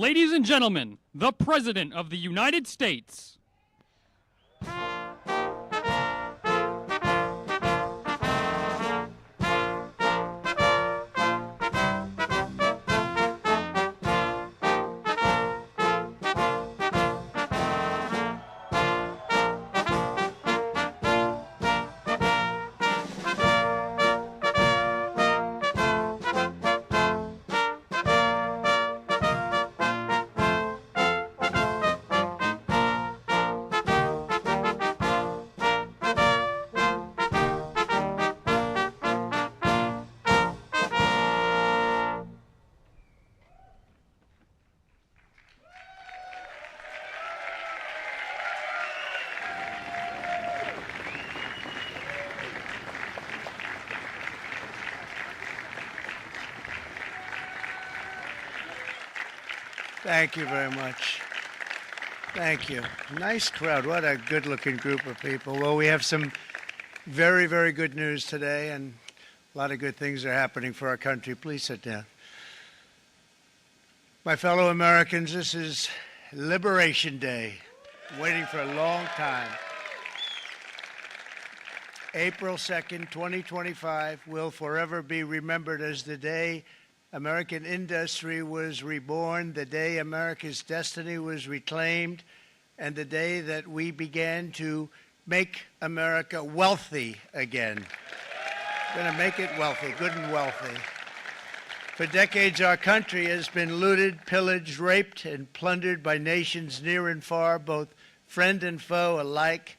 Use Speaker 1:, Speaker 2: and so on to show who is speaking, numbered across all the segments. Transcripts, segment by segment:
Speaker 1: Ladies and gentlemen, the President of the United States.
Speaker 2: Thank you very much. Thank you. Nice crowd. What a good-looking group of people. Well, we have some very, very good news today, and a lot of good things are happening for our country. Please sit down. My fellow Americans, this is Liberation Day. Waiting for a long time. April 2nd, 2025 will forever be remembered as the day American industry was reborn, the day America's destiny was reclaimed, and the day that we began to make America wealthy again. We're going to make it wealthy, good and wealthy. For decades, our country has been looted, pillaged, raped, and plundered by nations near and far, both friend and foe alike.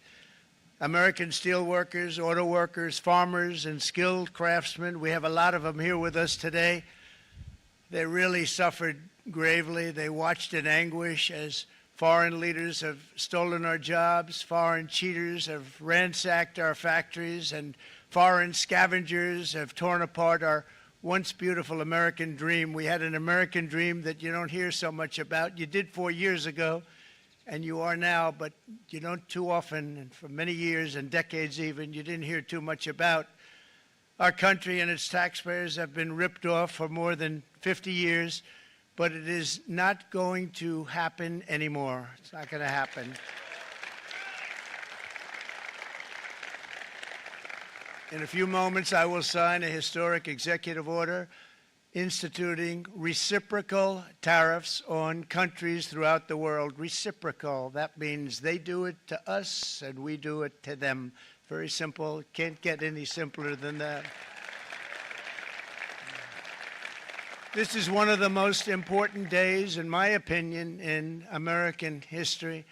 Speaker 2: American steelworkers, auto workers, farmers, and skilled craftsmen, we have a lot of them here with us today. They really suffered gravely. They watched in anguish as foreign leaders have stolen our jobs, foreign cheaters have ransacked our factories, and foreign scavengers have torn apart our once beautiful American dream. We had an American dream that you don't hear so much about. You did 4 years ago, and you are now, but you don't too often, and for many years and decades even, you didn't hear too much about. Our country and its taxpayers have been ripped off for more than 50 years, but it is not going to happen anymore. It's not going to happen. In a few moments, I will sign a historic executive order instituting reciprocal tariffs on countries throughout the world. Reciprocal, that means they do it to us and we do it to them. Very simple. Can't get any simpler than that. This is one of the most important days, in my opinion, in American history.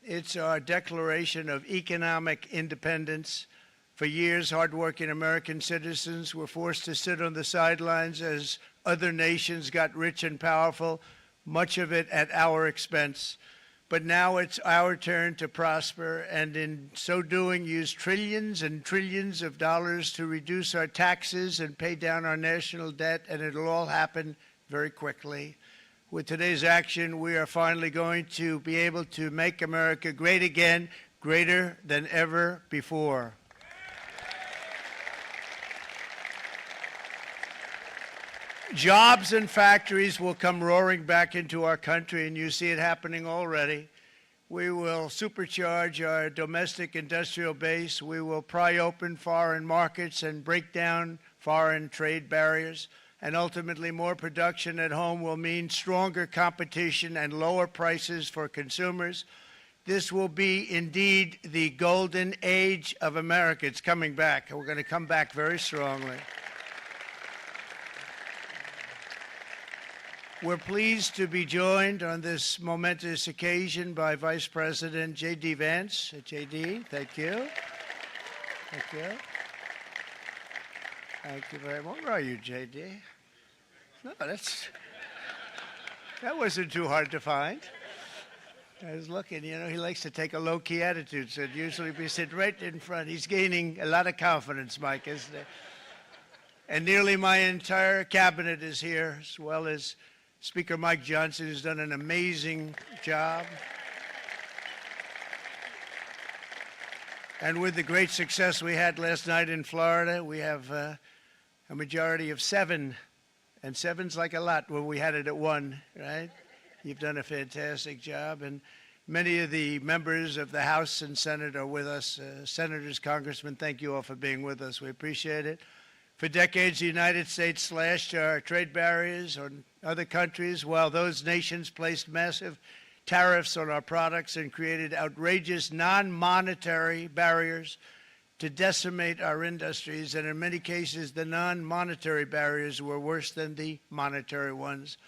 Speaker 2: It's our declaration of economic independence. For years, hardworking American citizens were forced to sit on the sidelines as other nations got rich and powerful, much of it at our expense. But now it's our turn to prosper, and in so doing, use trillions and trillions of dollars to reduce our taxes and pay down our national debt, and it'll all happen very quickly. With today's action, we are finally going to be able to make America great again, greater than ever before. Jobs and factories will come roaring back into our country, and you see it happening already. We will supercharge our domestic industrial base. We will pry open foreign markets and break down foreign trade barriers. And ultimately, more production at home will mean stronger competition and lower prices for consumers. This will be indeed the golden age of America. It's coming back, and we're going to come back very strongly. We're pleased to be joined on this momentous occasion by Vice President J.D. Vance. J.D., thank you. Thank you. Thank you very much. Where are you, J.D.? No, that wasn't too hard to find. I was looking, you know, he likes to take a low-key attitude, so it'd usually be sitting right in front. He's gaining a lot of confidence, Mike, isn't he? And nearly my entire cabinet is here, as well as Speaker Mike Johnson, who's done an amazing job. And with the great success we had last night in Florida, we have a majority of 7. And 7's like a lot when we had it at 1, right? You've done a fantastic job, and many of the members of the House and Senate are with us. Senators, Congressmen, thank you all for being with us. We appreciate it. For decades, the United States slashed our trade barriers on other countries, while those nations placed massive tariffs on our products and created outrageous non-monetary barriers to decimate our industries. And in many cases, the non-monetary barriers were worse than the monetary ones.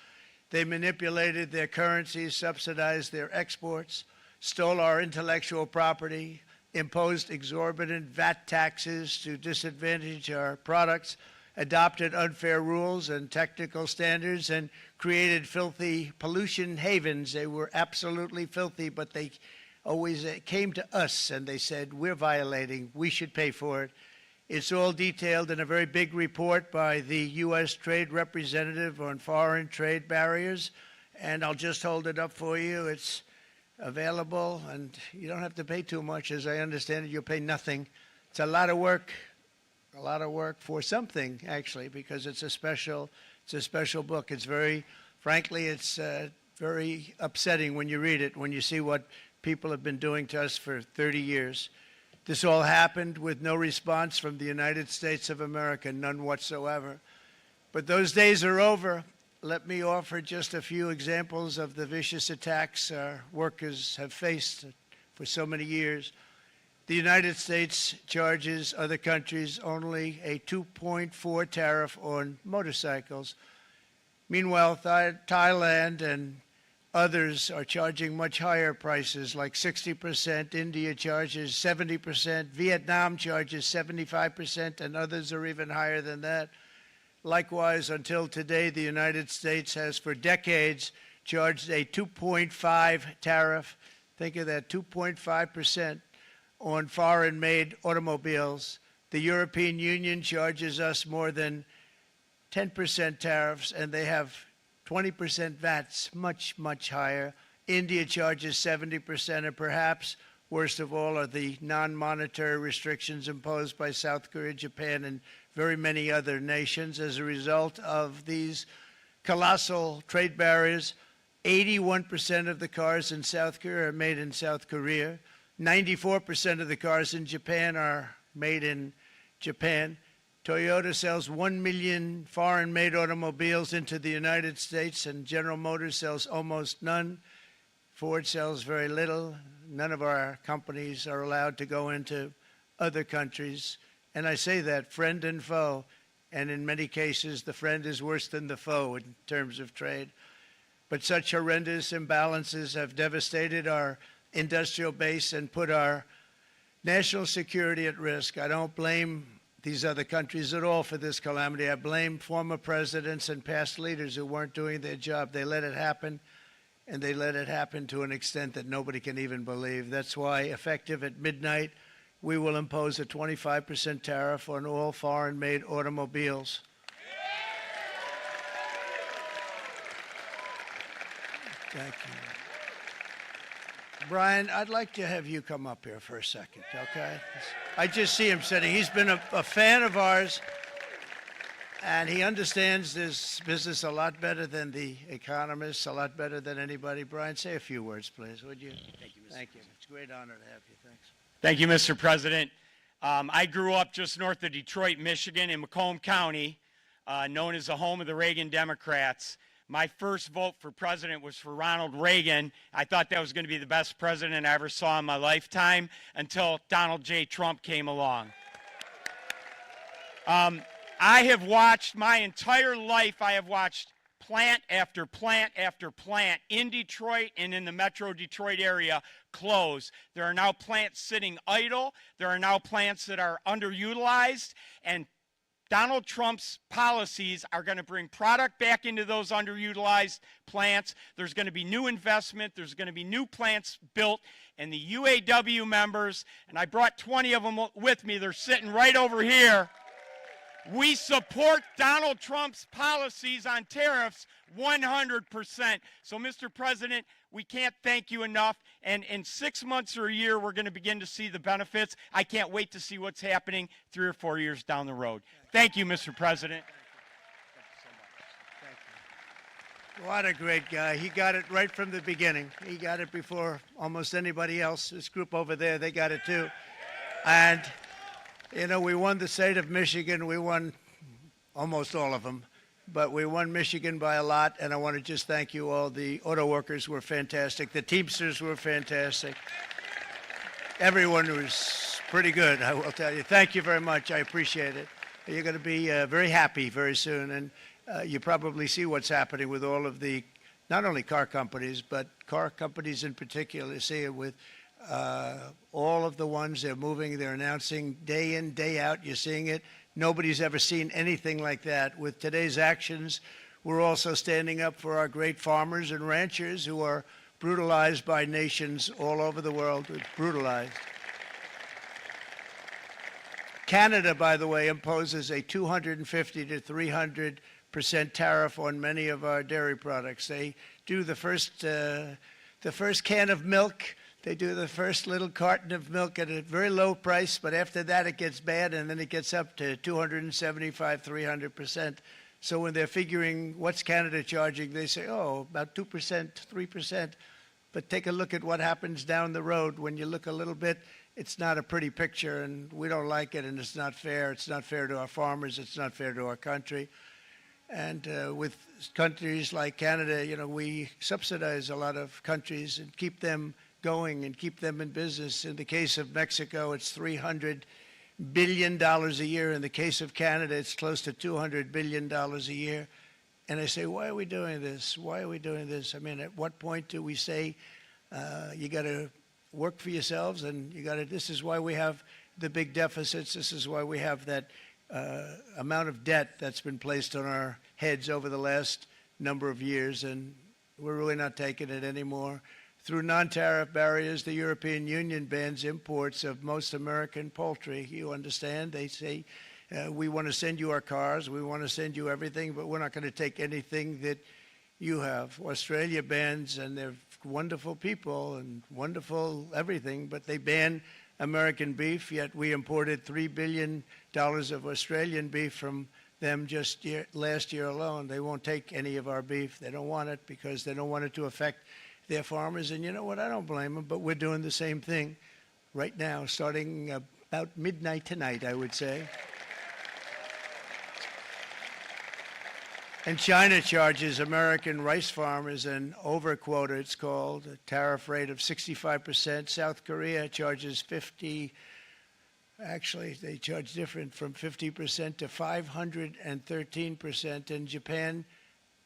Speaker 2: They manipulated their currencies, subsidized their exports, stole our intellectual property, imposed exorbitant VAT taxes to disadvantage our products, adopted unfair rules and technical standards, and created filthy pollution havens. They were absolutely filthy, but they always came to us and they said, we're violating, we should pay for it. It's all detailed in a very big report by the U.S. Trade Representative on foreign trade barriers, and I'll just hold it up for you. It's available, and you don't have to pay too much. As I understand it, you'll pay nothing. It's a lot of work for something, actually, because it's a special book. It's frankly, it's very upsetting when you read it, when you see what people have been doing to us for 30 years. This all happened with no response from the United States of America, none whatsoever. But those days are over. Let me offer just a few examples of the vicious attacks our workers have faced for so many years. The United States charges other countries only a 2.4 tariff on motorcycles. Meanwhile, Thailand and others are charging much higher prices, like 60%. India charges 70%. Vietnam charges 75%, and others are even higher than that. Likewise, until today, the United States has for decades charged a 2.5 tariff. Think of that, 2.5% on foreign-made automobiles. The European Union charges us more than 10% tariffs, and they have 20% VATs, much, much higher. India charges 70%, and perhaps worst of all are the non-monetary restrictions imposed by South Korea, Japan, and very many other nations. As a result of these colossal trade barriers, 81% of the cars in South Korea are made in South Korea. 94% of the cars in Japan are made in Japan. Toyota sells 1 million foreign-made automobiles into the United States, and General Motors sells almost none. Ford sells very little. None of our companies are allowed to go into other countries. And I say that, friend and foe, and in many cases, the friend is worse than the foe in terms of trade. But such horrendous imbalances have devastated our industrial base and put our national security at risk. I don't blame these other countries at all for this calamity. I blame former presidents and past leaders who weren't doing their job. They let it happen, and they let it happen to an extent that nobody can even believe. That's why, effective at midnight, we will impose a 25% tariff on all foreign-made automobiles. Thank you. Brian, I'd like to have you come up here for a second, okay? I just see him sitting. He's been a fan of ours, and he understands this business a lot better than the economists, a lot better than anybody. Brian, say a few words, please, would you?
Speaker 3: Thank you, Mr.
Speaker 2: Thank you.
Speaker 3: President.
Speaker 2: It's a great honor to have you. Thanks.
Speaker 3: Thank you, Mr. President. I grew up just north of Detroit, Michigan, in Macomb County, known as the home of the Reagan Democrats. My first vote for president was for Ronald Reagan. I thought that was going to be the best president I ever saw in my lifetime until Donald J. Trump came along. I have watched my entire life, I have watched plant after plant after plant in Detroit and in the Metro Detroit area close. There are now plants sitting idle. There are now plants that are underutilized, and Donald Trump's policies are going to bring product back into those underutilized plants. There's going to be new investment. There's going to be new plants built, and the UAW members, and I brought 20 of them with me. They're sitting right over here. We support Donald Trump's policies on tariffs 100%. So, Mr. President, we can't thank you enough. And in 6 months or a year, we're going to begin to see the benefits. I can't wait to see what's happening 3 or 4 years down the road. Thank you, Mr. President.
Speaker 2: Thank you so much. Thank you. What a great guy. He got it right from the beginning. He got it before almost anybody else. This group over there, they got it too. And, you know, we won the state of Michigan. We won almost all of them. But we won Michigan by a lot, and I want to just thank you all. The auto workers were fantastic. The Teamsters were fantastic. Everyone was pretty good, I will tell you. Thank you very much. I appreciate it. You're going to be very happy very soon, and you probably see what's happening with all of the, not only car companies, but car companies in particular. You see it with all of the ones they're moving, they're announcing day in, day out. You're seeing it. Nobody's ever seen anything like that. With today's actions, we're also standing up for our great farmers and ranchers who are brutalized by nations all over the world. Brutalized. Canada, by the way, imposes a 250 to 300% tariff on many of our dairy products. They do the first can of milk. They do the first little carton of milk at a very low price, but after that it gets bad, and then it gets up to 275, 300%. So when they're figuring what's Canada charging, they say, oh, about 2%, 3%. But take a look at what happens down the road. When you look a little bit, it's not a pretty picture, and we don't like it, and it's not fair. It's not fair to our farmers. It's not fair to our country. And with countries like Canada, you know, we subsidize a lot of countries and keep them going and keep them in business. In the case of Mexico, it's $300 billion a year. In the case of Canada, it's close to $200 billion a year. And I say, why are we doing this? Why are we doing this? I mean, at what point do we say, you got to work for yourselves, and you got to, this is why we have the big deficits. This is why we have that amount of debt that's been placed on our heads over the last number of years, and we're really not taking it anymore. Through non-tariff barriers, the European Union bans imports of most American poultry. You understand? They say, we want to send you our cars, we want to send you everything, but we're not going to take anything that you have. Australia bans, and they're wonderful people and wonderful everything, but they ban American beef, yet we imported $3 billion of Australian beef from them just last year alone. They won't take any of our beef. They don't want it because they don't want it to affect their farmers. And you know what? I don't blame them, but we're doing the same thing right now, starting about midnight tonight, I would say. And China charges American rice farmers an overquota, it's called, a tariff rate of 65%. South Korea charges 50%. Actually, they charge different, from 50% to 513%. And Japan,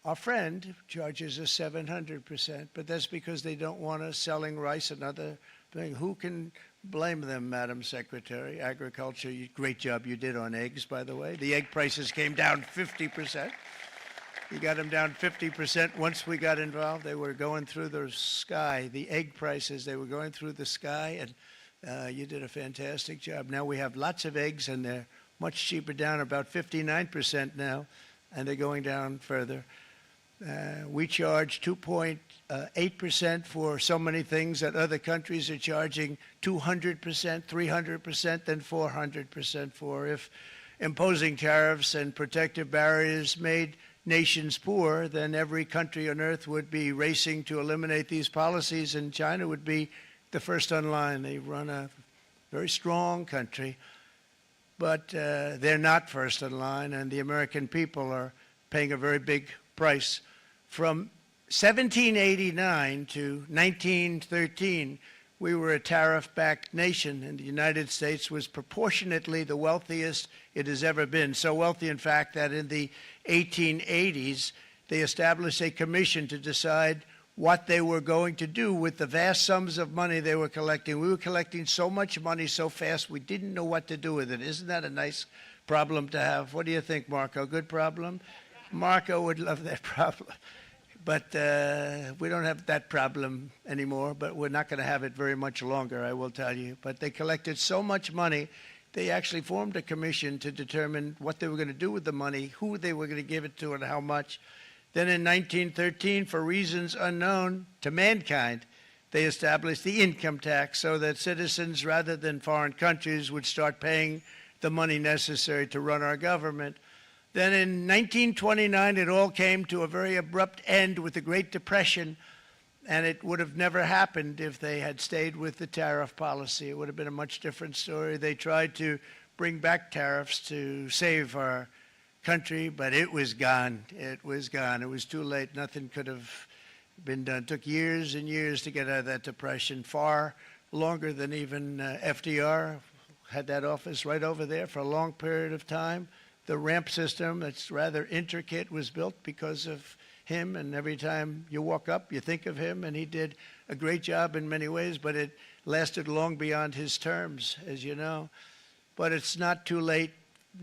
Speaker 2: our friend, charges us 700%. But that's because they don't want us selling rice, another thing. Who can blame them, Madam Secretary? Agriculture, great job you did on eggs, by the way. The egg prices came down 50%. You got them down 50%. Once we got involved, they were going through the sky. The egg prices, they were going through the sky, and you did a fantastic job. Now we have lots of eggs, and they're much cheaper, down about 59% now, and they're going down further. We charge 2.8% for so many things that other countries are charging 200%, 300%, and 400% for. If imposing tariffs and protective barriers made nations poor, then every country on earth would be racing to eliminate these policies, and China would be the first on line. They run a very strong country, but they're not first in line, and the American people are paying a very big price. From 1789 to 1913, we were a tariff-backed nation, and the United States was proportionately the wealthiest it has ever been. So wealthy, in fact, that in the 1880s, they established a commission to decide what they were going to do with the vast sums of money they were collecting. We were collecting so much money so fast, we didn't know what to do with it. Isn't that a nice problem to have? What do you think, Marco? Good problem? Marco would love that problem. But we don't have that problem anymore, but we're not going to have it very much longer, I will tell you. But they collected so much money, they actually formed a commission to determine what they were going to do with the money, who they were going to give it to, and how much. Then in 1913, for reasons unknown to mankind, they established the income tax so that citizens, rather than foreign countries, would start paying the money necessary to run our government. Then in 1929, it all came to a very abrupt end with the Great Depression, and it would have never happened if they had stayed with the tariff policy. It would have been a much different story. They tried to bring back tariffs to save our country, but it was gone. It was gone. It was too late. Nothing could have been done. It took years and years to get out of that depression, far longer than even FDR had that office right over there for a long period of time. The ramp system, that's rather intricate, was built because of him, and every time you walk up, you think of him, and he did a great job in many ways, but it lasted long beyond his terms, as you know. But it's not too late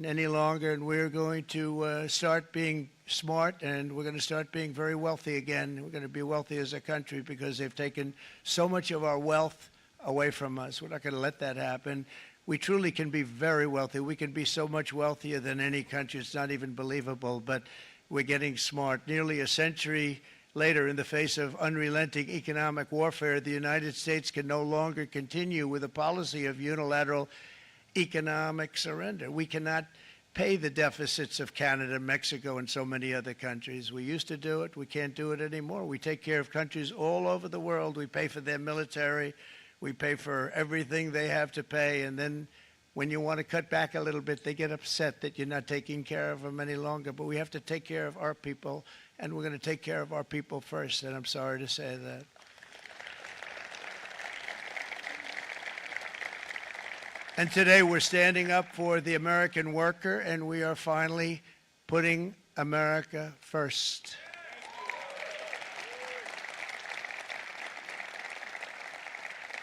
Speaker 2: any longer, and we're going to start being smart, and we're going to start being very wealthy again. We're going to be wealthy as a country because they've taken so much of our wealth away from us. We're not going to let that happen. We truly can be very wealthy. We can be so much wealthier than any country. It's not even believable, but we're getting smart. Nearly a century later, in the face of unrelenting economic warfare, the United States can no longer continue with a policy of unilateral economic surrender. We cannot pay the deficits of Canada, Mexico, and so many other countries. We used to do it. We can't do it anymore. We take care of countries all over the world. We pay for their military. We pay for everything they have to pay, and then when you want to cut back a little bit, they get upset that you're not taking care of them any longer. But we have to take care of our people, and we're going to take care of our people first, and I'm sorry to say that. And today we're standing up for the American worker, and we are finally putting America first.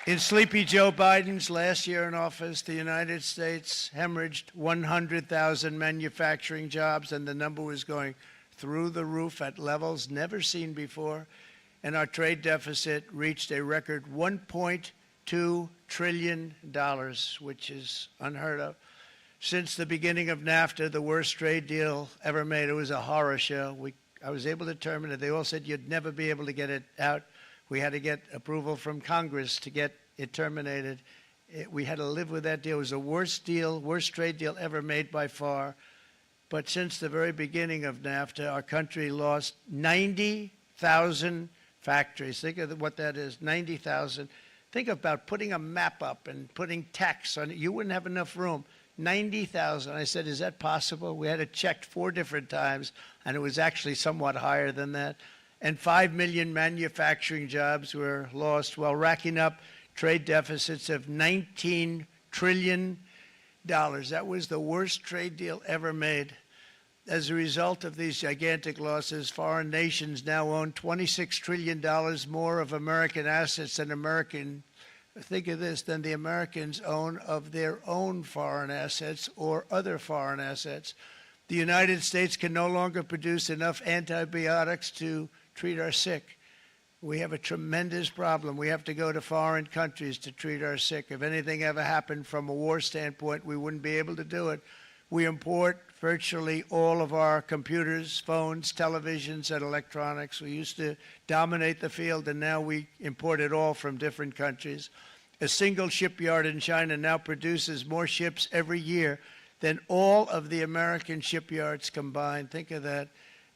Speaker 2: In Sleepy Joe Biden's last year in office, the United States hemorrhaged 100,000 manufacturing jobs, and the number was going through the roof at levels never seen before. And our trade deficit reached a record $1.2 trillion, which is unheard of. Since the beginning of NAFTA, the worst trade deal ever made, it was a horror show. I was able to terminate it. They all said you'd never be able to get it out. We had to get approval from Congress to get it terminated. We had to live with that deal. It was the worst trade deal ever made by far. But since the very beginning of NAFTA, our country lost 90,000 factories. Think of what that is, 90,000. Think about putting a map up and putting tax on it. You wouldn't have enough room. 90,000. I said, is that possible? We had it checked 4 different times, and it was actually somewhat higher than that. And 5 million manufacturing jobs were lost while racking up trade deficits of $19 trillion. That was the worst trade deal ever made. As a result of these gigantic losses, foreign nations now own $26 trillion more of American assets than think of this, than the Americans own of their own foreign assets or other foreign assets. The United States can no longer produce enough antibiotics to treat our sick. We have a tremendous problem. We have to go to foreign countries to treat our sick. If anything ever happened from a war standpoint, we wouldn't be able to do it. We import virtually all of our computers, phones, televisions, and electronics. We used to dominate the field, and now we import it all from different countries. A single shipyard in China now produces more ships every year than all of the American shipyards combined. Think of that.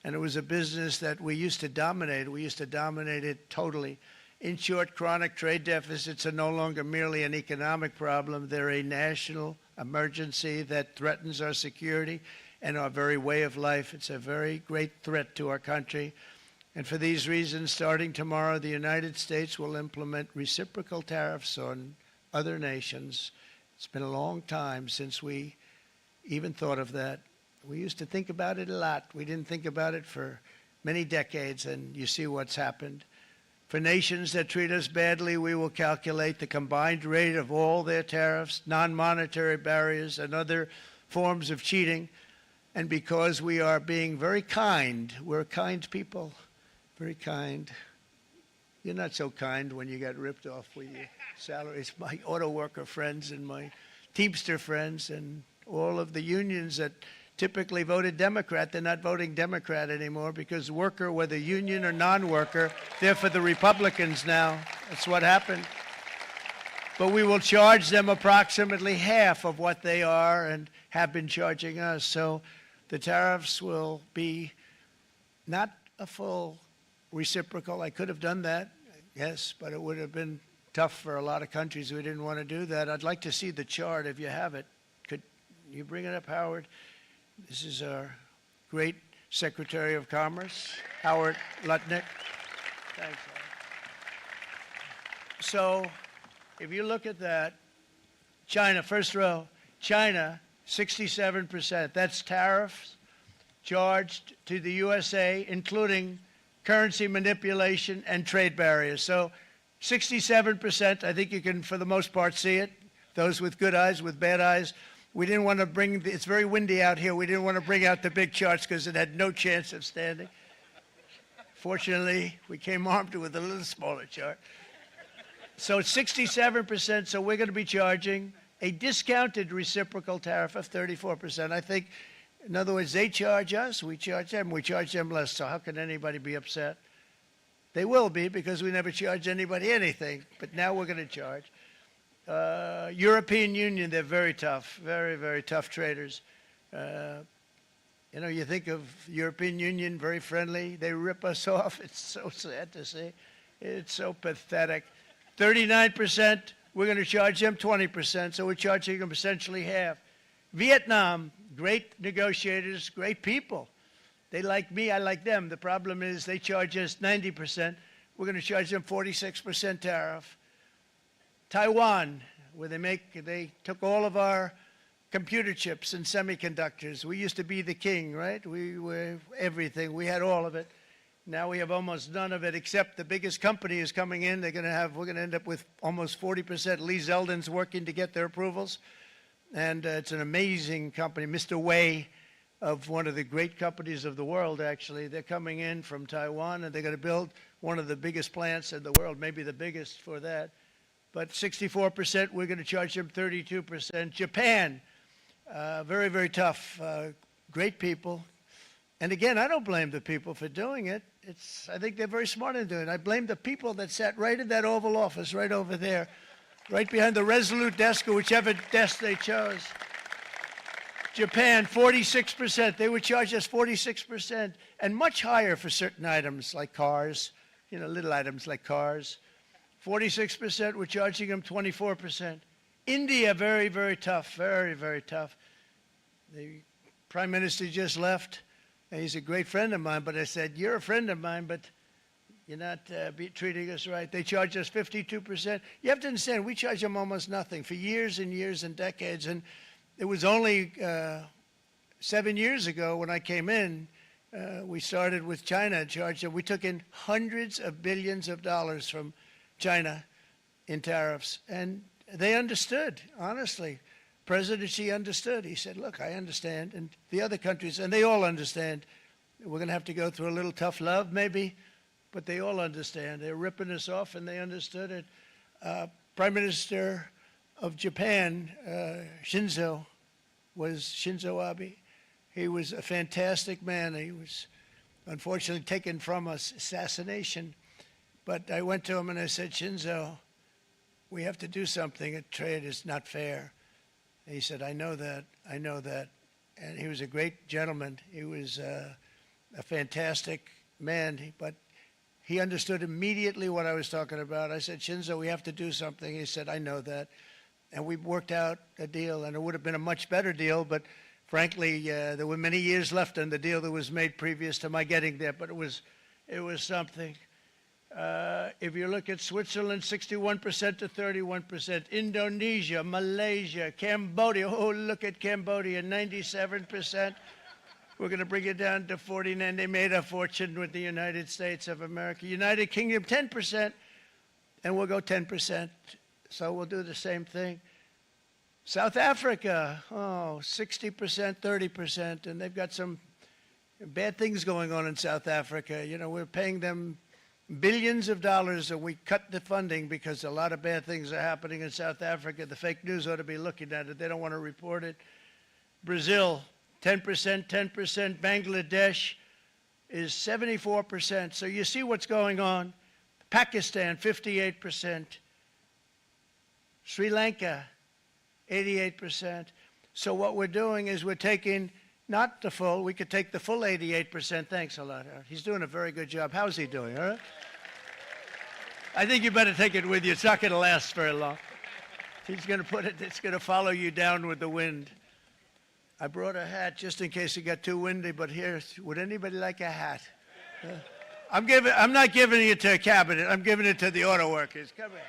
Speaker 2: And it was a business that we used to dominate. We used to dominate it totally. In short, chronic trade deficits are no longer merely an economic problem. They're a national emergency that threatens our security and our very way of life. It's a very great threat to our country. And for these reasons, starting tomorrow, the United States will implement reciprocal tariffs on other nations. It's been a long time since we even thought of that. We used to think about it a lot. We didn't think about it for many decades, and you see what's happened. For nations that treat us badly, we will calculate the combined rate of all their tariffs, non-monetary barriers, and other forms of cheating. And because we are being very kind, we're kind people, very kind. You're not so kind when you got ripped off with your salaries. My auto worker friends and my Teamster friends and all of the unions that typically voted Democrat, they're not voting Democrat anymore because worker, whether union or non-worker, they're for the Republicans now. That's what happened. But we will charge them approximately half of what they are and have been charging us. So The tariffs will be not a full reciprocal. I could have done that, yes, but it would have been tough for a lot of countries. We didn't want to do that. I'd like to see the chart if you have it. Could you bring it up, Howard? This is our great Secretary of Commerce, Howard Lutnick. Thanks, Howard. So if you look at that, China, first row, China, 67%. That's tariffs charged to the USA, including currency manipulation and trade barriers. So 67%, I think you can, for the most part, see it. Those with good eyes, with bad eyes. We didn't want to bring, it's very windy out here. We didn't want to bring out the big charts because it had no chance of standing. Fortunately, we came armed with a little smaller chart. So it's 67%, so we're going to be charging a discounted reciprocal tariff of 34%. I think, in other words, they charge us, we charge them less, so how can anybody be upset? They will be, because we never charge anybody anything, but now we're going to charge. European Union, they're very tough, very, very tough traders. You know, you think of European Union, very friendly. They rip us off. It's so sad to see. It's so pathetic. 39%, we're going to charge them 20%, so we're charging them essentially half. Vietnam, great negotiators, great people. They like me, I like them. The problem is they charge us 90%. We're going to charge them 46% tariff. Taiwan, where they took all of our computer chips and semiconductors. We used to be the king, right? We were everything. We had all of it. Now we have almost none of it, except the biggest company is coming in. We're going to end up with almost 40%. Lee Zeldin's working to get their approvals. And it's an amazing company. Mr. Wei, of one of the great companies of the world, actually, they're coming in from Taiwan, and they're going to build one of the biggest plants in the world, maybe the biggest for that. But 64%, we're going to charge them 32%. Japan, very, very tough, great people. And again, I don't blame the people for doing it. I think they're very smart in doing it. I blame the people that sat right in that Oval Office, right over there, right behind the Resolute desk or whichever desk they chose. Japan, 46%. They would charge us 46%, and much higher for certain items like cars, you know, little items like cars. 46%, we're charging them 24%. India, very, very tough, very, very tough. The Prime Minister just left. And he's a great friend of mine, but I said, you're a friend of mine, but you're not treating us right. They charge us 52%. You have to understand, we charge them almost nothing for years and years and decades. And it was only 7 years ago when I came in, we started with China and charged them. We took in hundreds of billions of dollars from China in tariffs. And they understood, honestly. President Xi understood. He said, look, I understand. And the other countries, and they all understand. We're going to have to go through a little tough love, maybe, but they all understand. They're ripping us off, and they understood it. Prime Minister of Japan, Shinzo Abe. He was a fantastic man. He was unfortunately taken from us, assassination. But I went to him and I said, Shinzo, we have to do something. Trade is not fair. And he said, I know that, I know that. And he was a great gentleman. He was a fantastic man, but he understood immediately what I was talking about. I said, Shinzo, we have to do something. He said, I know that. And we worked out a deal, and it would have been a much better deal, but frankly, there were many years left in the deal that was made previous to my getting there, but it was something. If you look at Switzerland, 61% to 31%. Indonesia, Malaysia, Cambodia. Oh, look at Cambodia, 97%. We're going to bring it down to 49. They made a fortune with the United States of America. United Kingdom, 10%, and we'll go 10%. So we'll do the same thing. South Africa, 60%, 30%, and they've got some bad things going on in South Africa. You know, we're paying them billions of dollars, and we cut the funding because a lot of bad things are happening in South Africa. The fake news ought to be looking at it. They don't want to report it. Brazil, 10%, 10%. Bangladesh is 74%. So you see what's going on. Pakistan, 58%. Sri Lanka, 88%. So what we're doing is we're taking Not the full. We could take the full 88%. Thanks a lot, Art. He's doing a very good job. How's he doing, all right? I think you better take it with you. It's not going to last very long. He's going to put it, it's going to follow you down with the wind. I brought a hat just in case it got too windy, but here, would anybody like a hat? I'm not giving it to a cabinet. I'm giving it to the auto workers. Come here.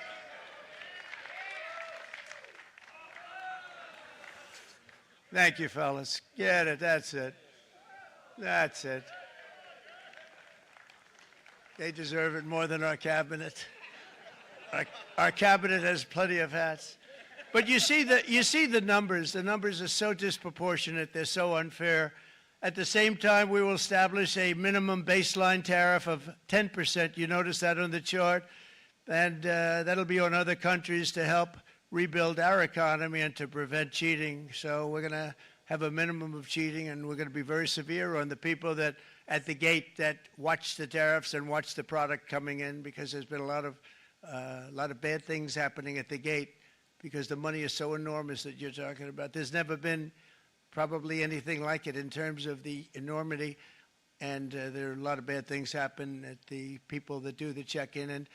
Speaker 2: Thank you, fellas. Get it. That's it. That's it. They deserve it more than our cabinet. Our cabinet has plenty of hats. But you see the numbers. The numbers are so disproportionate. They're so unfair. At the same time, we will establish a minimum baseline tariff of 10%. You notice that on the chart? And that'll be on other countries to help rebuild our economy and to prevent cheating. So we're going to have a minimum of cheating, and we're going to be very severe on the people that at the gate that watch the tariffs and watch the product coming in, because there's been a lot of bad things happening at the gate because the money is so enormous that you're talking about. There's never been probably anything like it in terms of the enormity, and there are a lot of bad things happen at the people that do the check-in, and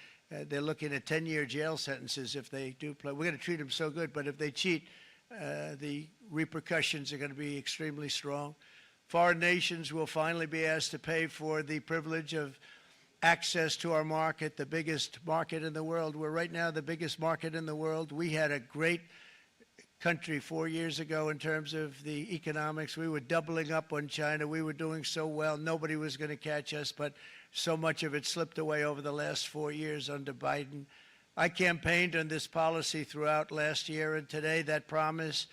Speaker 2: they're looking at 10-year jail sentences if they do play. We're going to treat them so good, but if they cheat, the repercussions are going to be extremely strong. Foreign nations will finally be asked to pay for the privilege of access to our market, the biggest market in the world. We're right now the biggest market in the world. We had a great country 4 years ago in terms of the economics. We were doubling up on China. We were doing so well. Nobody was going to catch us, but so much of it slipped away over the last 4 years under Biden. I campaigned on this policy throughout last year, and today that promise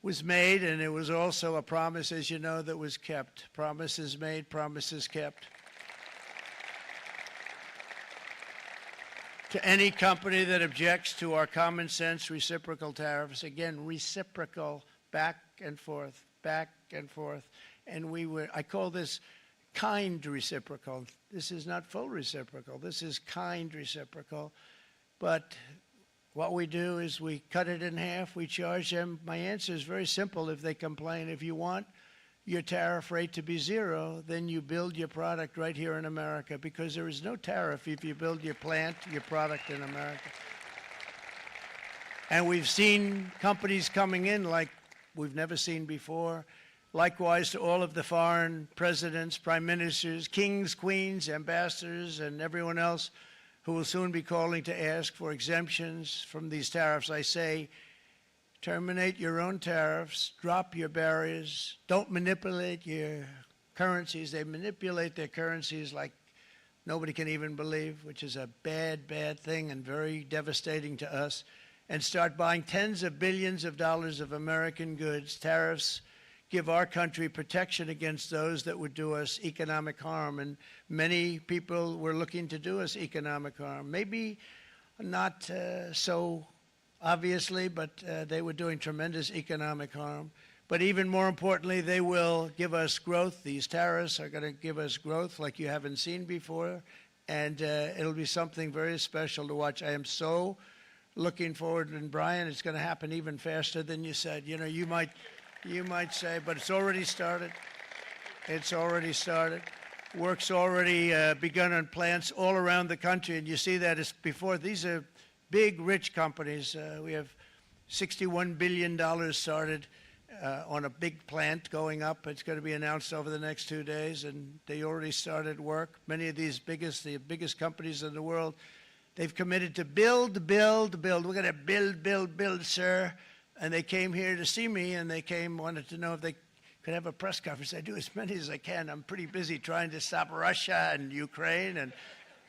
Speaker 2: was made, and it was also a promise, as you know, that was kept. Promises made, promises kept. To any company that objects to our common sense reciprocal tariffs, again, reciprocal, back and forth, back and forth. And I call this kind reciprocal. This is not full reciprocal. This is kind reciprocal. But what we do is we cut it in half. We charge them. My answer is very simple if they complain. If you want your tariff rate to be zero, then you build your product right here in America, because there is no tariff if you build your plant, your product in America. And we've seen companies coming in like we've never seen before. Likewise to all of the foreign presidents, prime ministers, kings, queens, ambassadors, and everyone else who will soon be calling to ask for exemptions from these tariffs. I say, terminate your own tariffs, drop your barriers, don't manipulate your currencies. They manipulate their currencies like nobody can even believe, which is a bad, bad thing and very devastating to us. And start buying tens of billions of dollars of American goods. Tariffs give our country protection against those that would do us economic harm. And many people were looking to do us economic harm. Maybe not so obviously, but they were doing tremendous economic harm. But even more importantly, they will give us growth. These tariffs are going to give us growth like you haven't seen before, and it'll be something very special to watch. I am so looking forward, and Brian, it's going to happen even faster than you said. You know, you might say, but it's already started. It's already started. Work's already begun on plants all around the country, and you see that as before. These are big, rich companies. We have $61 billion started on a big plant going up. It's going to be announced over the next 2 days, and they already started work. Many of these the biggest companies in the world, they've committed to build, build, build. We're going to build, build, build, sir. And they came here to see me, and they wanted to know if they could have a press conference. I do as many as I can. I'm pretty busy trying to stop Russia and Ukraine and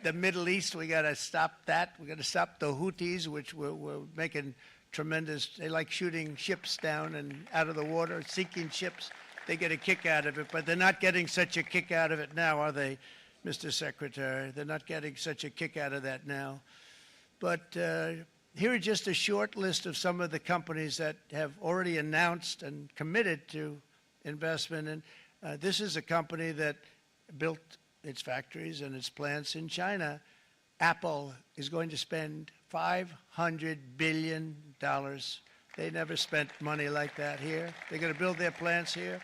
Speaker 2: the Middle East. We got to stop that. We got to stop the Houthis, which we're making tremendous. They like shooting ships down and out of the water, sinking ships. They get a kick out of it, but they're not getting such a kick out of it now, are they, Mr. Secretary? They're not getting such a kick out of that now. But here are just a short list of some of the companies that have already announced and committed to investment. And this is a company that built its factories and its plants in China. Apple is going to spend $500 billion. They never spent money like that here. They're going to build their plants here.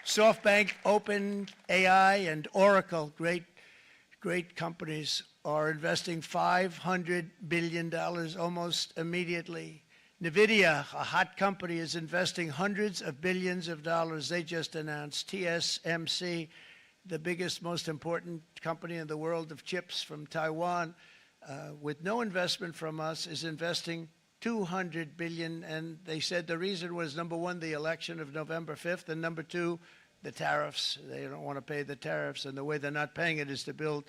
Speaker 2: SoftBank, OpenAI, and Oracle, great companies, are investing $500 billion almost immediately. NVIDIA, a hot company, is investing hundreds of billions of dollars. They just announced. TSMC, the biggest, most important company in the world of chips from Taiwan, with no investment from us, is investing $200 billion. And they said the reason was, number one, the election of November 5th, and number two, the tariffs. They don't want to pay the tariffs, and the way they're not paying it is to build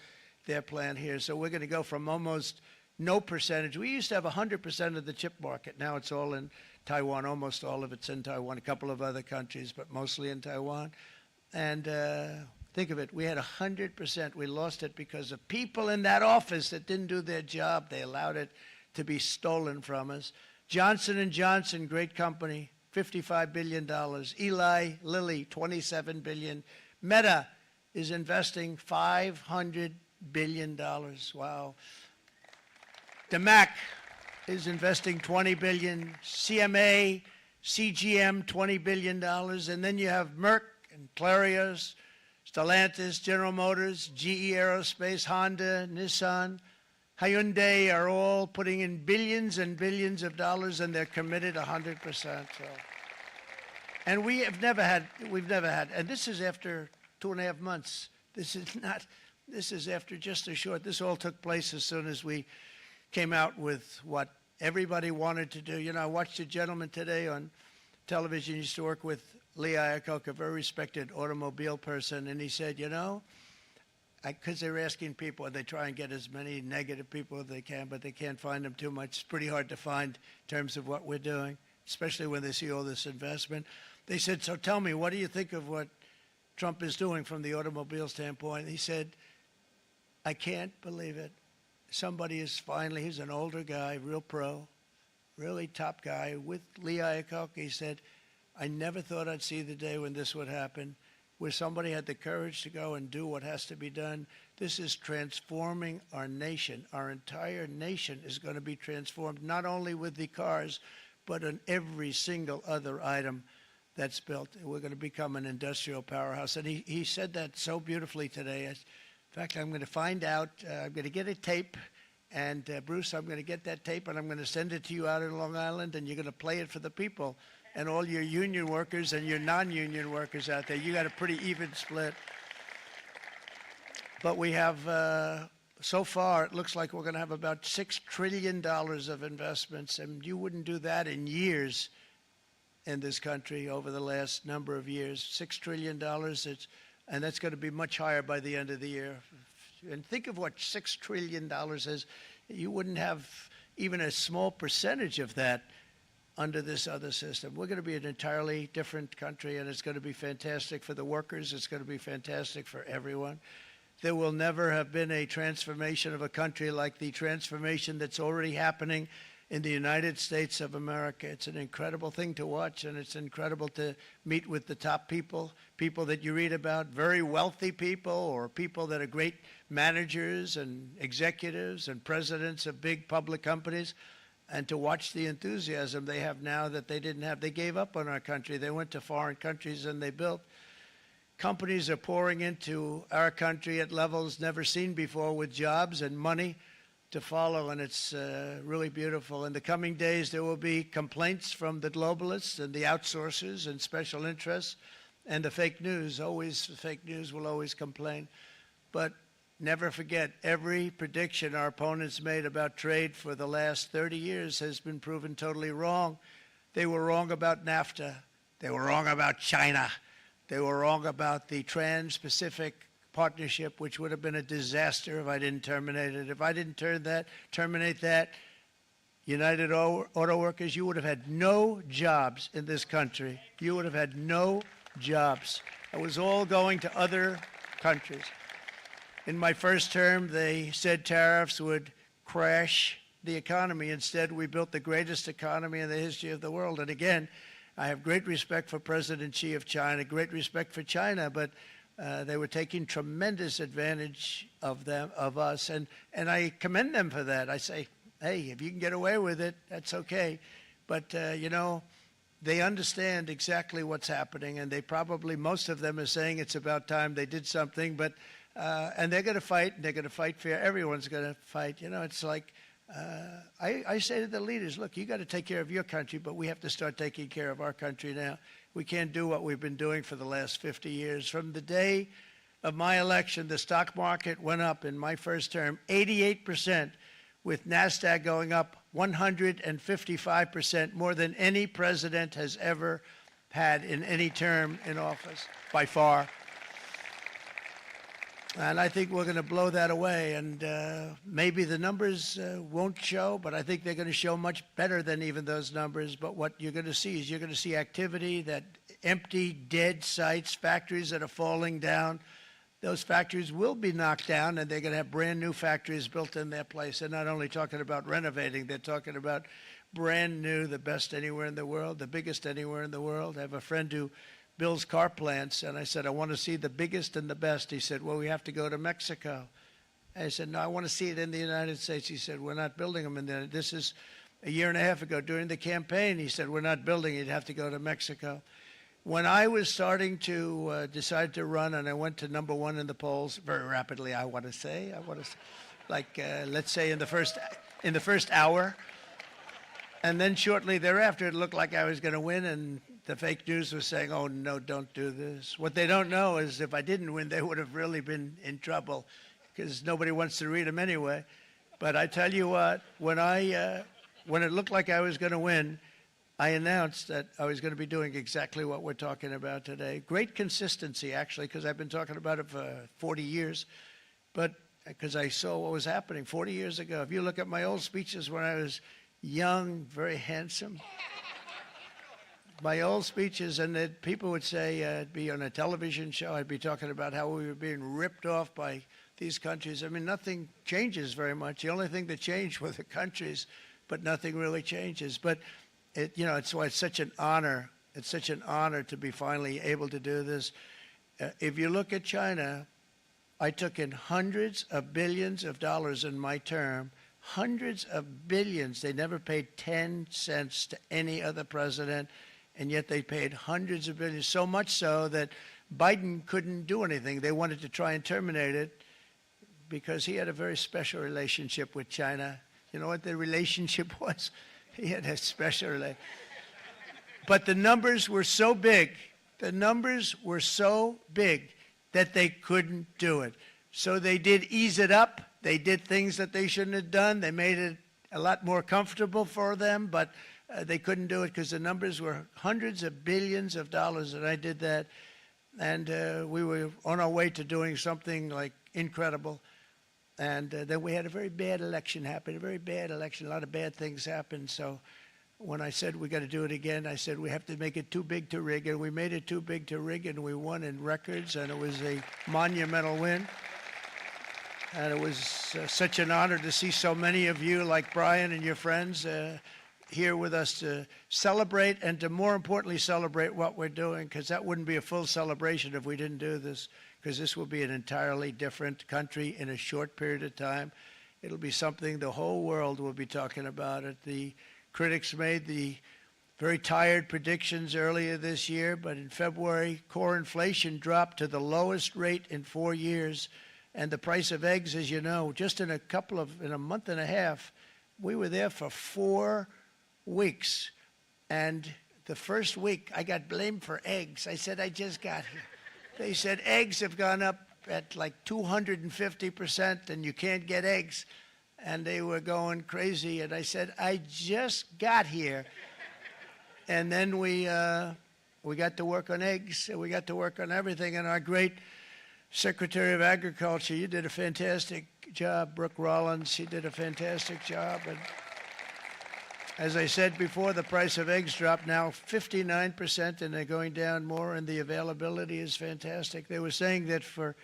Speaker 2: their plant here. So we're going to go from almost no percentage. We used to have 100% of the chip market. Now it's all in Taiwan. Almost all of it's in Taiwan, a couple of other countries, but mostly in Taiwan. And think of it, we had 100%. We lost it because of people in that office that didn't do their job. They allowed it to be stolen from us. Johnson & Johnson, great company, $55 billion. Eli Lilly, $27 billion. Meta is investing $500 billion. Wow. DeMac is investing $20 billion. CMA, CGM, $20 billion. And then you have Merck and Clarios, Stellantis, General Motors, GE Aerospace, Honda, Nissan, Hyundai are all putting in billions and billions of dollars, and they're committed 100%. So. And we've never had, and this is after 2.5 months. This is after just a short, this all took place as soon as we came out with what everybody wanted to do. You know, I watched a gentleman today on television. He used to work with Lee Iacocca, a very respected automobile person, and he said, you know, because they're asking people, and they try and get as many negative people as they can, but they can't find them too much. It's pretty hard to find in terms of what we're doing, especially when they see all this investment. They said, so tell me, what do you think of what Trump is doing from the automobile standpoint? And he said, I can't believe it. Somebody is finally, he's an older guy, real pro, really top guy, with Lee Iacocca. He said, I never thought I'd see the day when this would happen, where somebody had the courage to go and do what has to be done. This is transforming our nation. Our entire nation is going to be transformed, not only with the cars, but on every single other item that's built. We're going to become an industrial powerhouse. And he said that so beautifully today. In fact, I'm going to find out, I'm going to get a tape, and Bruce, I'm going to get that tape, and I'm going to send it to you out in Long Island, and you're going to play it for the people. And all your union workers and your non-union workers out there, you got a pretty even split. But we have, so far, it looks like we're going to have about $6 trillion of investments, and you wouldn't do that in years in this country over the last number of years. $6 trillion, and that's going to be much higher by the end of the year. And think of what $6 trillion is. You wouldn't have even a small percentage of that under this other system. We're going to be an entirely different country, and it's going to be fantastic for the workers. It's going to be fantastic for everyone. There will never have been a transformation of a country like the transformation that's already happening in the United States of America. It's an incredible thing to watch, and it's incredible to meet with the top people, people that you read about, very wealthy people, or people that are great managers and executives and presidents of big public companies. And to watch the enthusiasm they have now that they didn't have. They gave up on our country. They went to foreign countries and they built. Companies are pouring into our country at levels never seen before, with jobs and money to follow, and it's really beautiful. In the coming days, there will be complaints from the globalists and the outsourcers and special interests and the fake news. Always, the fake news will always complain. But never forget, every prediction our opponents made about trade for the last 30 years has been proven totally wrong. They were wrong about NAFTA. They were wrong about China. They were wrong about the Trans-Pacific Partnership, which would have been a disaster if I didn't terminate it. If I didn't terminate that, United Auto Workers, you would have had no jobs in this country. You would have had no jobs. It was all going to other countries. In my first term, they said tariffs would crash the economy. Instead, we built the greatest economy in the history of the world. And again, I have great respect for President Xi of China, great respect for China, but they were taking tremendous advantage of us, and I commend them for that. I say, hey, if you can get away with it, that's okay. But, you know, they understand exactly what's happening, and they probably, most of them are saying it's about time they did something, but, and they're going to fight, and they're going to fight fair. Everyone's going to fight. You know, it's like, I say to the leaders, look, you got to take care of your country, but we have to start taking care of our country now. We can't do what we've been doing for the last 50 years. From the day of my election, the stock market went up in my first term 88%, with NASDAQ going up 155%, more than any president has ever had in any term in office, by far. And I think we're going to blow that away. And maybe the numbers won't show, but I think they're going to show much better than even those numbers. But what you're going to see is you're going to see activity, that empty, dead sites, factories that are falling down. Those factories will be knocked down, and they're going to have brand new factories built in their place. They're not only talking about renovating, they're talking about brand new, the best anywhere in the world, the biggest anywhere in the world. I have a friend who builds car plants, and I said, I want to see the biggest and the best. He said, well, we have to go to Mexico. I said, no, I want to see it in the United States. He said, we're not building them in there. This is a year and a half ago during the campaign. He said, we're not building it. You'd have to go to Mexico. When I was starting to decide to run, and I went to number one in the polls very rapidly, I want to say, like let's say in the first hour, and then shortly thereafter, it looked like I was going to win, and the fake news was saying, "Oh no, don't do this." What they don't know is if I didn't win, they would have really been in trouble, because nobody wants to read them anyway. But I tell you what, when it looked like I was going to win, I announced that I was going to be doing exactly what we're talking about today. Great consistency, actually, because I've been talking about it for 40 years, but because I saw what was happening 40 years ago. If you look at my old speeches when I was young, very handsome, my old speeches, and that people would say, I'd be on a television show, I'd be talking about how we were being ripped off by these countries. I mean, nothing changes very much. The only thing that changed were the countries, but nothing really changes. But it's why it's such an honor. It's such an honor to be finally able to do this. If you look at China, I took in hundreds of billions of dollars in my term, hundreds of billions. They never paid 10 cents to any other president, and yet they paid hundreds of billions, so much so that Biden couldn't do anything. They wanted to try and terminate it because he had a very special relationship with China. You know what the relationship was? He had a special relationship. But the numbers were so big, that they couldn't do it. So they did ease it up. They did things that they shouldn't have done. They made it a lot more comfortable for them, but they couldn't do it because the numbers were hundreds of billions of dollars, and I did that. And we were on our way to doing something like incredible. And then we had a very bad election happen, a very bad election. A lot of bad things happened. So when I said we got to do it again, I said we have to make it too big to rig. And we made it too big to rig, and we won in records, and it was a monumental win. And it was such an honor to see so many of you, like Brian and your friends, here with us to celebrate, and to more importantly celebrate what we're doing, because that wouldn't be a full celebration if we didn't do this, because this will be an entirely different country in a short period of time. It'll be something the whole world will be talking about it. The critics made the very tired predictions earlier this year, but in February, core inflation dropped to the lowest rate in 4 years. And the price of eggs, as you know, just in a month and a half, we were there for 4 weeks. And the first week, I got blamed for eggs. I said, I just got here. They said eggs have gone up at like 250%, and you can't get eggs. And they were going crazy. And I said, I just got here. And then we got to work on eggs, and we got to work on everything. And our great Secretary of Agriculture, you did a fantastic job. Brooke Rollins, she did a fantastic job. And as I said before, the price of eggs dropped now 59%, and they're going down more, and the availability is fantastic. They were saying that for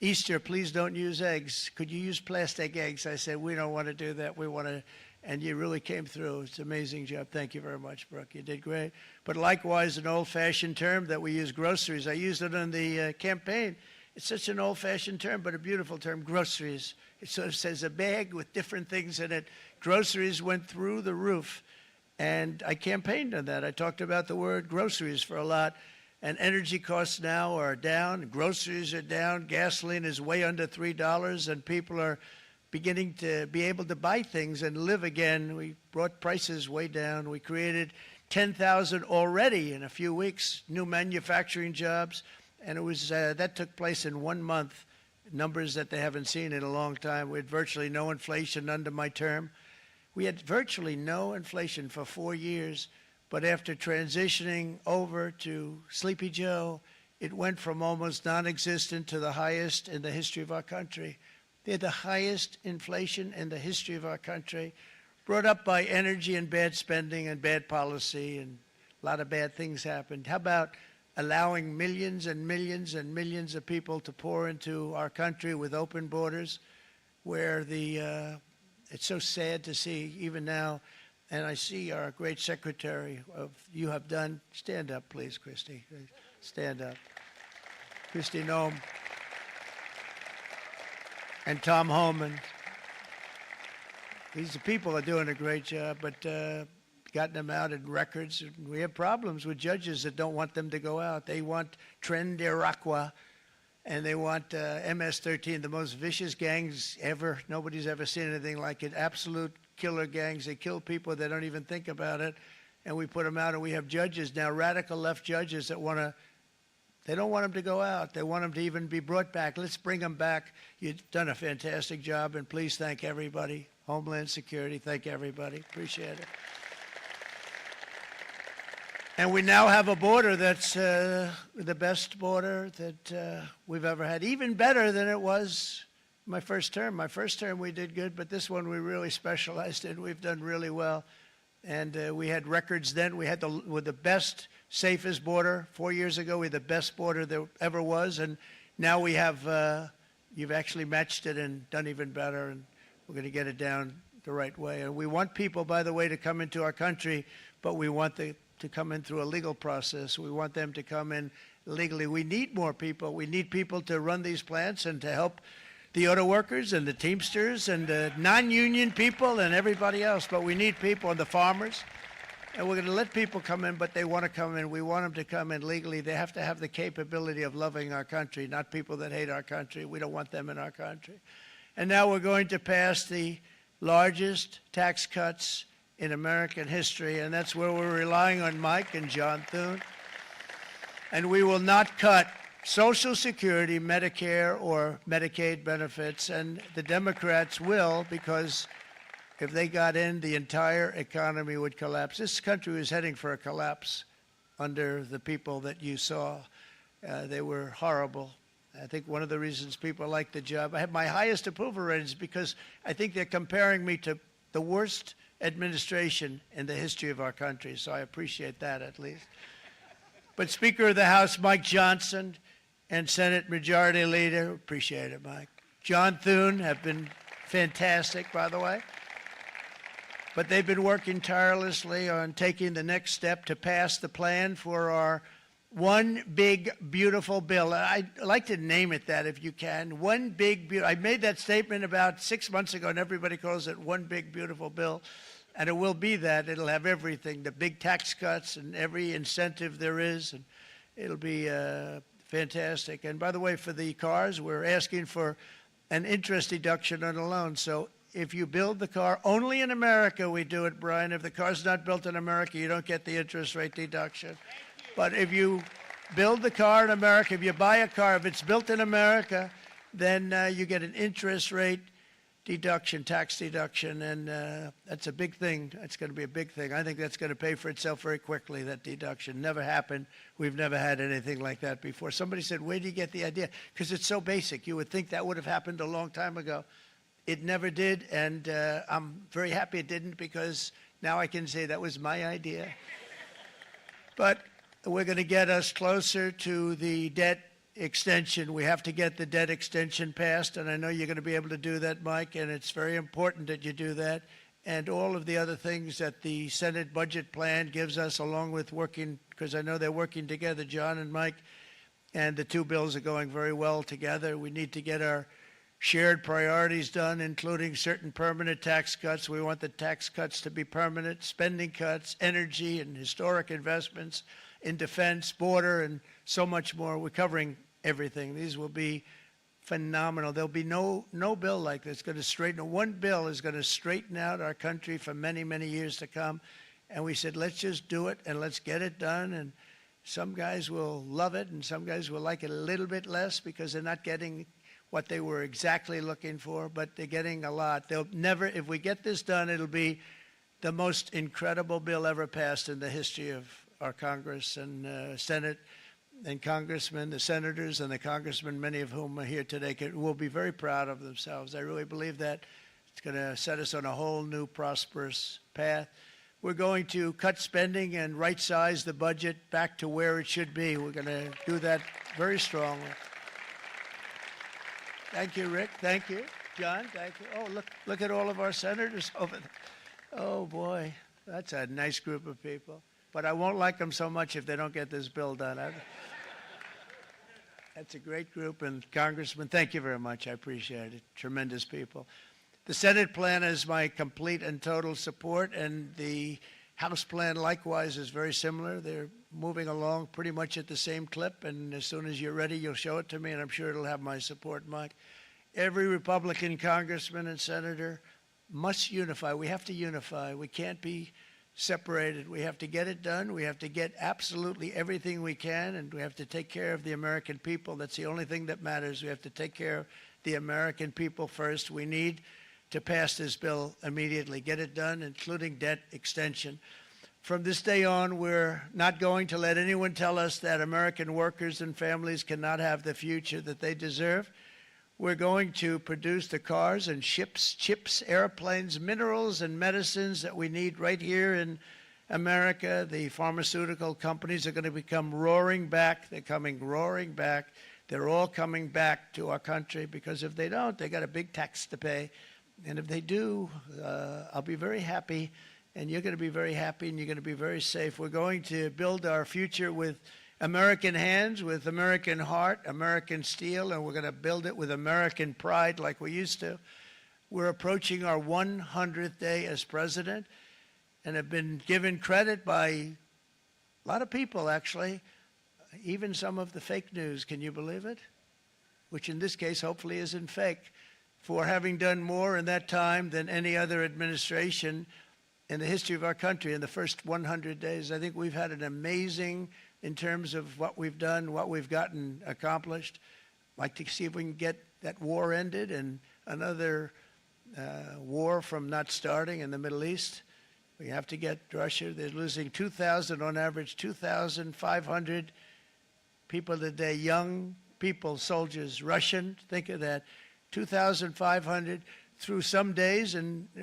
Speaker 2: Easter, please don't use eggs. Could you use plastic eggs? I said, we don't want to do that. We want to, and you really came through. It's an amazing job. Thank you very much, Brooke. You did great. But likewise, an old-fashioned term that we use, groceries. I used it in the campaign. It's such an old-fashioned term, but a beautiful term, groceries. It sort of says a bag with different things in it. Groceries went through the roof. And I campaigned on that. I talked about the word groceries for a lot. And energy costs now are down. Groceries are down. Gasoline is way under $3, and people are beginning to be able to buy things and live again. We brought prices way down. We created 10,000 already in a few weeks, new manufacturing jobs. And it was that took place in 1 month, numbers that they haven't seen in a long time. We had virtually no inflation under my term. We had virtually no inflation for 4 years. But after transitioning over to Sleepy Joe, it went from almost non-existent to the highest in the history of our country. They had the highest inflation in the history of our country, brought up by energy and bad spending and bad policy, and a lot of bad things happened. How about allowing millions and millions and millions of people to pour into our country with open borders, where it's so sad to see even now. And I see our great secretary you have done. Stand up, please, Christy. Stand up. Christy Noem. And Tom Homan. These people are doing a great job, but gotten them out in records. We have problems with judges that don't want them to go out. They want Tren de Aragua, and they want MS-13, the most vicious gangs ever. Nobody's ever seen anything like it. Absolute killer gangs. They kill people. They don't even think about it. And we put them out, and we have judges now, radical left judges that they don't want them to go out. They want them to even be brought back. Let's bring them back. You've done a fantastic job, and please thank everybody. Homeland Security, thank everybody. Appreciate it. And we now have a border that's the best border that we've ever had, even better than it was my first term. My first term we did good, but this one we really specialized in. We've done really well. And we had records then. We had the best, safest border. 4 years ago, we had the best border there ever was. And now we have, you've actually matched it and done even better. And we're going to get it down the right way. And we want people, by the way, to come into our country, but we want to come in through a legal process. We want them to come in legally. We need more people. We need people to run these plants and to help the auto workers and the Teamsters and the non-union people and everybody else. But we need people and the farmers. And we're going to let people come in, but they want to come in. We want them to come in legally. They have to have the capability of loving our country, not people that hate our country. We don't want them in our country. And now we're going to pass the largest tax cuts in American history, and that's where we're relying on Mike and John Thune. And we will not cut Social Security, Medicare, or Medicaid benefits, and the Democrats will, because if they got in, the entire economy would collapse. This country was heading for a collapse under the people that you saw. They were horrible. I think one of the reasons people like the job, I have my highest approval ratings because I think they're comparing me to the worst administration in the history of our country, so I appreciate that at least. But Speaker of the House Mike Johnson and Senate Majority Leader, appreciate it, Mike. John Thune have been fantastic, by the way. But they've been working tirelessly on taking the next step to pass the plan for our one big, beautiful bill. I'd like to name it that if you can. One big, I made that statement about 6 months ago, and everybody calls it one big, beautiful bill. And it will be that. It'll have everything, the big tax cuts and every incentive there is. And it'll be fantastic. And by the way, for the cars, we're asking for an interest deduction on a loan. So if you build the car, only in America we do it, Brian. If the car's not built in America, you don't get the interest rate deduction. But if you build the car in America, if you buy a car, if it's built in America, then you get an interest rate deduction, tax deduction, and that's a big thing. That's going to be a big thing. I think that's going to pay for itself very quickly, that deduction. Never happened. We've never had anything like that before. Somebody said, where do you get the idea? Because it's so basic. You would think that would have happened a long time ago. It never did, and I'm very happy it didn't because now I can say that was my idea. But we're going to get us closer to the debt extension. We have to get the debt extension passed, and I know you're going to be able to do that, Mike, and it's very important that you do that. And all of the other things that the Senate budget plan gives us, along with working, because I know they're working together, John and Mike, and the two bills are going very well together. We need to get our shared priorities done, including certain permanent tax cuts. We want the tax cuts to be permanent, spending cuts, energy and historic investments in defense, border, and so much more. We're covering everything. These will be phenomenal. There'll be no bill like this going to straighten. One bill is going to straighten out our country for many, many years to come. And we said, let's just do it and let's get it done. And some guys will love it and some guys will like it a little bit less because they're not getting what they were exactly looking for, but they're getting a lot. They'll never, if we get this done, it'll be the most incredible bill ever passed in the history of our Congress and Senate and congressmen, the senators and the congressmen, many of whom are here today, will be very proud of themselves. I really believe that. It's going to set us on a whole new prosperous path. We're going to cut spending and right-size the budget back to where it should be. We're going to do that very strongly. Thank you, Rick. Thank you. John, thank you. Oh, look at all of our senators over there. Oh, boy, that's a nice group of people. But I won't like them so much if they don't get this bill done. That's a great group. And Congressman, thank you very much. I appreciate it. Tremendous people. The Senate plan has my complete and total support, and the House plan likewise is very similar. They're moving along pretty much at the same clip, and as soon as you're ready, you'll show it to me, and I'm sure it'll have my support, Mike. Every Republican congressman and senator must unify. We have to unify. We can't be separated. We have to get it done. We have to get absolutely everything we can, and we have to take care of the American people. That's the only thing that matters. We have to take care of the American people first. We need to pass this bill immediately, get it done, including debt extension. From this day on, we're not going to let anyone tell us that American workers and families cannot have the future that they deserve. We're going to produce the cars and ships, chips, airplanes, minerals, and medicines that we need right here in America. The pharmaceutical companies are going to become roaring back. They're coming roaring back. They're all coming back to our country because if they don't, they got a big tax to pay. And if they do, I'll be very happy, and you're going to be very happy, and you're going to be very safe. We're going to build our future with American hands, with American heart, American steel, and we're going to build it with American pride like we used to. We're approaching our 100th day as president and have been given credit by a lot of people, actually, even some of the fake news. Can you believe it? Which in this case hopefully isn't fake, for having done more in that time than any other administration in the history of our country in the first 100 days. I think we've had an amazing, in terms of what we've done, what we've gotten accomplished. I'd like to see if we can get that war ended and another war from not starting in the Middle East. We have to get Russia. They're losing 2,000 on average, 2,500 people today, young people, soldiers, Russian, think of that. 2,500 through some days,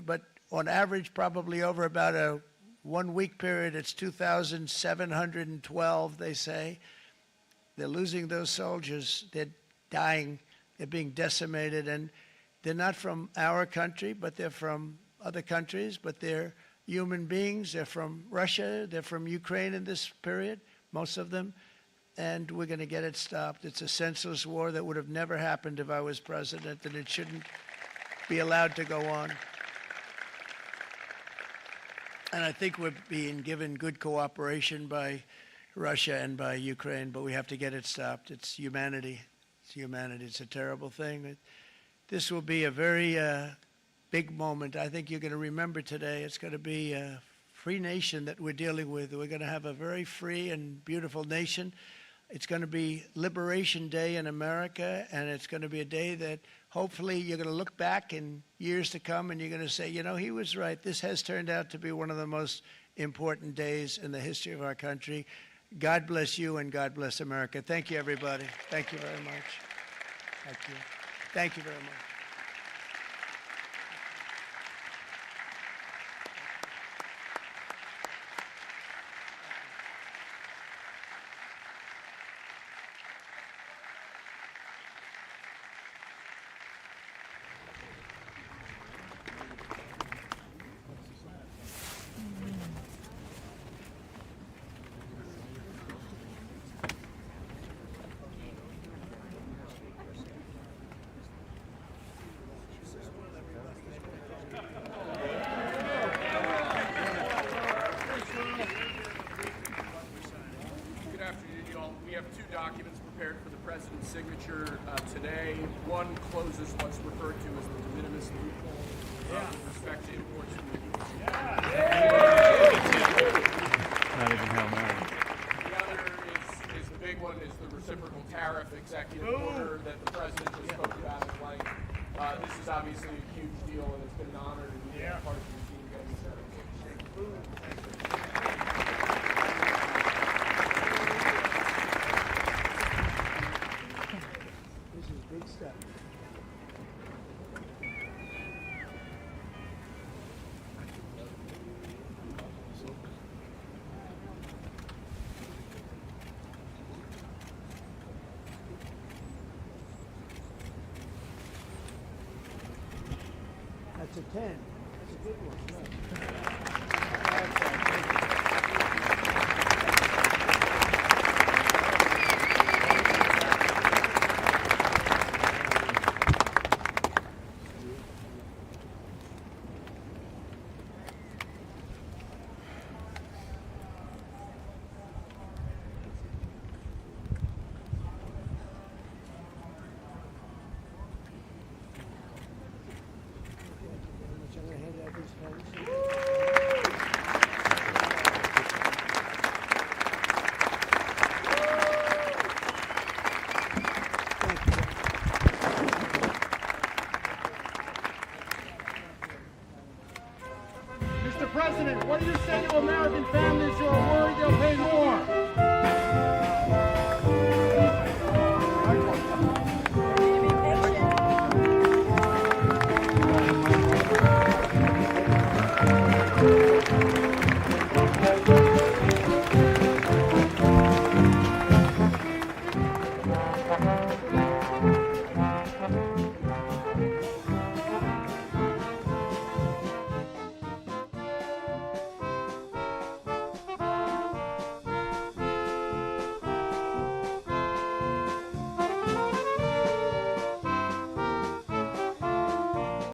Speaker 2: but on average, probably over about a 1 week period, it's 2,712, they say. They're losing those soldiers. They're dying. They're being decimated. And they're not from our country, but they're from other countries, but they're human beings. They're from Russia. They're from Ukraine in this period, most of them. And we're going to get it stopped. It's a senseless war that would have never happened if I was president, and it shouldn't be allowed to go on. And I think we're being given good cooperation by Russia and by Ukraine, but we have to get it stopped. It's humanity. It's humanity. It's a terrible thing. This will be a very big moment. I think you're going to remember today. It's going to be a free nation that we're dealing with. We're going to have a very free and beautiful nation. It's going to be Liberation Day in America, and it's going to be a day that hopefully you're going to look back in years to come and you're going to say, you know, he was right. This has turned out to be one of the most important days in the history of our country. God bless you and God bless America. Thank you, everybody. Thank you very much. Thank you. Thank you very much.
Speaker 4: obviously a huge deal, and it's been an honor to be a part of your team getting started.
Speaker 2: This is big stuff. That's a 10. That's a good one. I'm going to hand out these pens. Thank you.
Speaker 5: Mr. President, what do you say to American families who are worried they'll pay more?